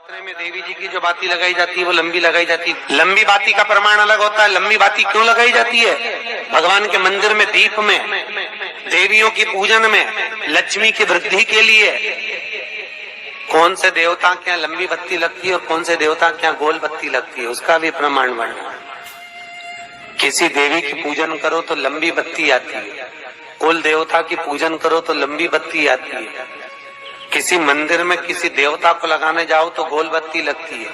नवरात्रे में देवी जी की जो बाती लगाई जाती है वो लंबी लगाई जाती है। लंबी बाती का प्रमाण अलग होता है। लंबी बाती क्यों लगाई जाती है? भगवान के मंदिर में दीप में, देवियों की पूजन में, लक्ष्मी की वृद्धि के लिए। कौन से देवता के यहाँ लंबी बत्ती लगती है और कौन से देवता के यहाँ गोल बत्ती लगती है, उसका भी प्रमाण वर्णन। किसी देवी की पूजन करो तो लंबी बत्ती आती है, कुल देवता की पूजन करो तो लंबी बत्ती आती है। किसी मंदिर में किसी देवता को लगाने जाओ तो गोल बत्ती लगती है,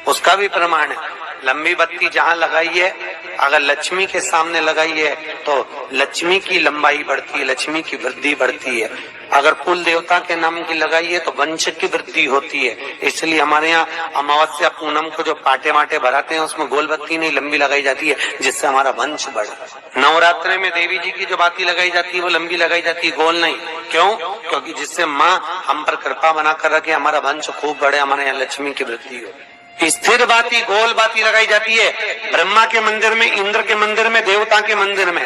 उसका भी प्रमाण है। लंबी बत्ती जहाँ लगाई है, अगर लक्ष्मी के सामने लगाई है तो लक्ष्मी की लंबाई बढ़ती है, लक्ष्मी की वृद्धि बढ़ती है। अगर कुल देवता के नाम की लगाई है तो वंश की वृद्धि होती है। इसलिए हमारे यहाँ अमावस्या पूनम को जो पाटे माटे भराते हैं उसमें गोल बत्ती नहीं लंबी लगाई जाती है, जिससे हमारा वंश बढ़े। नवरात्रे में देवी जी की जो बाती लगाई जाती है वो लंबी लगाई जाती है, गोल नहीं। क्यों? क्योंकि जिससे माँ हम पर कृपा बना कर रखे, हमारा वंश खूब बढ़े, हमारे यहाँ लक्ष्मी की वृद्धि हो। स्थिर बाती, गोल बाती लगाई जाती है ब्रह्मा के मंदिर में, इंद्र के मंदिर में, देवता के मंदिर में।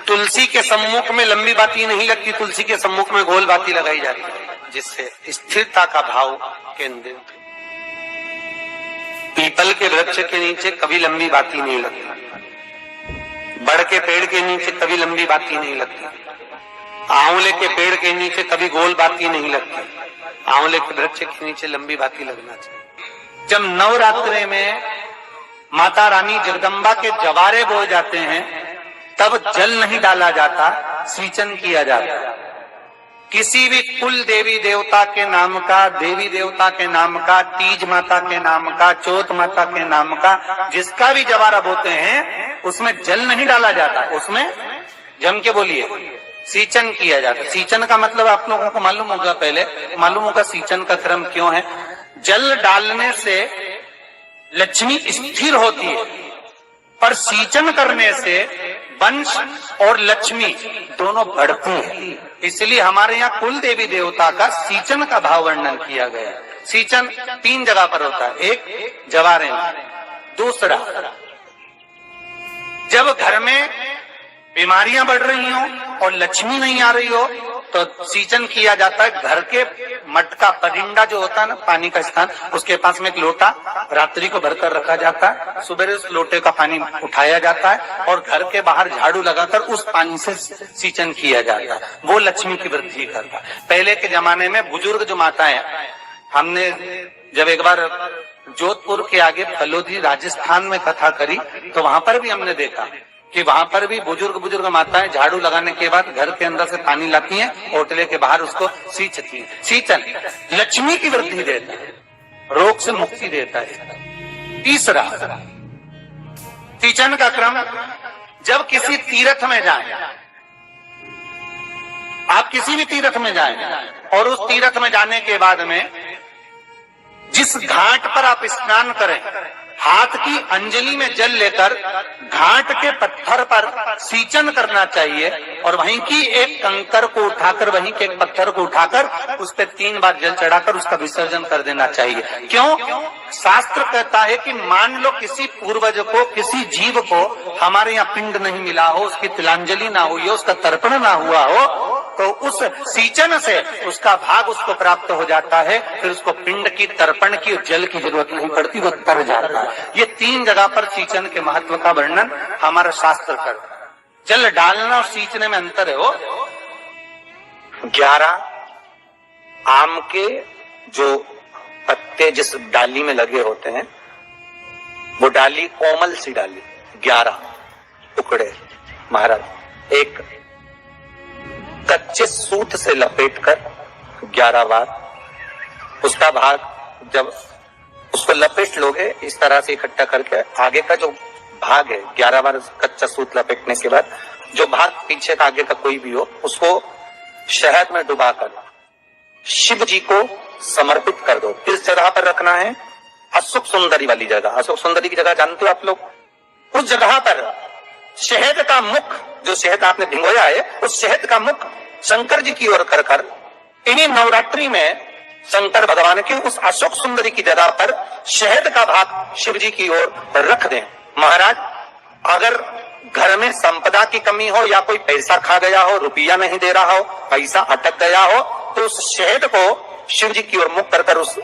तुलसी के सम्मुख में लंबी बाती नहीं लगती, तुलसी के सम्मुख में गोल बाती लगाई जाती है, जिससे स्थिरता का भाव केंद्रित। पीपल के वृक्ष के नीचे कभी लंबी बाती नहीं लगती, बड़ के पेड़ के नीचे कभी लंबी बाती नहीं लगती, आंवले के पेड़ के नीचे कभी गोल बाती नहीं लगती। आंवले के वृक्ष के नीचे लंबी बाती लगना चाहिए। जब नवरात्रे में माता रानी जगदम्बा के जवारे बोए जाते हैं तब जल नहीं डाला जाता, सिंचन किया जाता है। किसी भी कुल देवी देवता के नाम का, देवी देवता के नाम का, तीज माता के नाम का, चौथ माता के नाम का, जिसका भी जवारा बोते हैं उसमें जल नहीं डाला जाता, उसमें जम के बोलिए सिंचन किया जाता है। सिंचन का मतलब आप लोगों को मालूम होगा, पहले मालूम होगा सिंचन का क्रम क्यों है। जल डालने से लक्ष्मी स्थिर होती है, पर सिंचन करने से वंश और लक्ष्मी दोनों बढ़ती है। इसलिए हमारे यहाँ कुल देवी देवता का सिंचन का भाव वर्णन किया गया है। सिंचन 3 जगह पर होता है, एक जवारे में, दूसरा जब घर में बीमारियां बढ़ रही हो और लक्ष्मी नहीं आ रही हो तो सिंचन किया जाता है। घर के मटका, परिंदा जो होता है ना, पानी का स्थान, उसके पास में एक लोटा रात्रि को भरकर रखा जाता है, सुबह उस लोटे का पानी उठाया जाता है और घर के बाहर झाड़ू लगाकर उस पानी से सिंचन किया जाता है। वो लक्ष्मी की वृद्धि करता है। पहले के जमाने में बुजुर्ग जो माताएं, हमने जब एक बार जोधपुर के आगे फलोदी राजस्थान में कथा करी तो वहां पर भी हमने देखा कि वहां पर भी बुजुर्ग माताएं झाड़ू लगाने के बाद घर के अंदर से पानी लाती हैं, होटले के बाहर उसको सींचती हैं। सिंचन लक्ष्मी की वृद्धि देता है, रोग से मुक्ति देता है। तीसरा सिंचन का क्रम, जब किसी तीर्थ में जाएं, आप किसी भी तीर्थ में जाएं और उस तीर्थ में जाने के बाद में जिस घाट पर आप स्नान करें, हाथ की अंजलि में जल लेकर घाट के पत्थर पर सिंचन करना चाहिए और वहीं की एक कंकर को उठाकर, वहीं के एक पत्थर को उठाकर उस पर 3 बार जल चढ़ाकर उसका विसर्जन कर देना चाहिए। क्यों? शास्त्र कहता है कि मान लो किसी पूर्वज को, किसी जीव को हमारे यहाँ पिंड नहीं मिला हो, उसकी तिलांजलि ना हुई हो, उसका तर्पण ना हुआ हो, तो उस सिंचन से उसका भाग उसको प्राप्त हो जाता है। फिर उसको पिंड की, तर्पण की और जल की जरूरत नहीं पड़ती, वो तर जाता है। ये 3 जगह पर सिंचन के महत्व का वर्णन हमारा शास्त्र करता है। जल डालना और सींचने में अंतर है। वो 11 आम के जो पत्ते जिस डाली में लगे होते हैं, वो डाली कोमल सी डाली, 11 टुकड़े महाराज एक कच्चे सूत से लपेटकर 11 बार उसका भाग, जब उसको लपेट लोगे इस तरह से इकट्ठा करके, आगे का जो भाग है 11 बार कच्चा सूत लपेटने के बाद जो भाग पीछे का, आगे का कोई भी हो, उसको शहद में डुबाकर शिव जी को समर्पित कर दो। किस जगह पर रखना है? अशोक सुंदरी वाली जगह। अशोक सुंदरी की जगह जानते हो आप लोग? उस जगह पर शहद का मुख, जो शहद आपने भिगोया है, उस शहद का मुख शंकर जी की ओर कर कर इन्हीं नवरात्रि में शंकर भगवान के उस अशोक सुंदरी की जगह पर शहद का भाग शिव जी की ओर रख दें। महाराज, अगर घर में संपदा की कमी हो या कोई पैसा खा गया हो, रुपया नहीं दे रहा हो, पैसा अटक गया हो, तो उस शहद को शिव जी की ओर मुख कर उस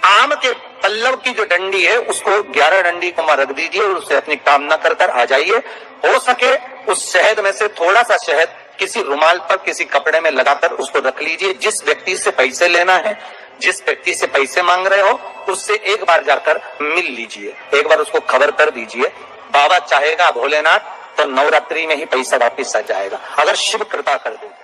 आम के पल्लव की जो डंडी है उसको 11 डंडी को वहां रख दीजिए और उससे अपनी कामना कर आ जाइए। हो सके उस शहद में से थोड़ा सा शहद किसी रुमाल पर, किसी कपड़े में लगाकर उसको रख लीजिए। जिस व्यक्ति से पैसे लेना है, जिस व्यक्ति से पैसे मांग रहे हो, उससे एक बार जाकर मिल लीजिए, एक बार उसको खबर कर दीजिए। बाबा चाहेगा भोलेनाथ तो नवरात्रि में ही पैसा वापिस आ जाएगा, अगर शिव कृपा कर दे।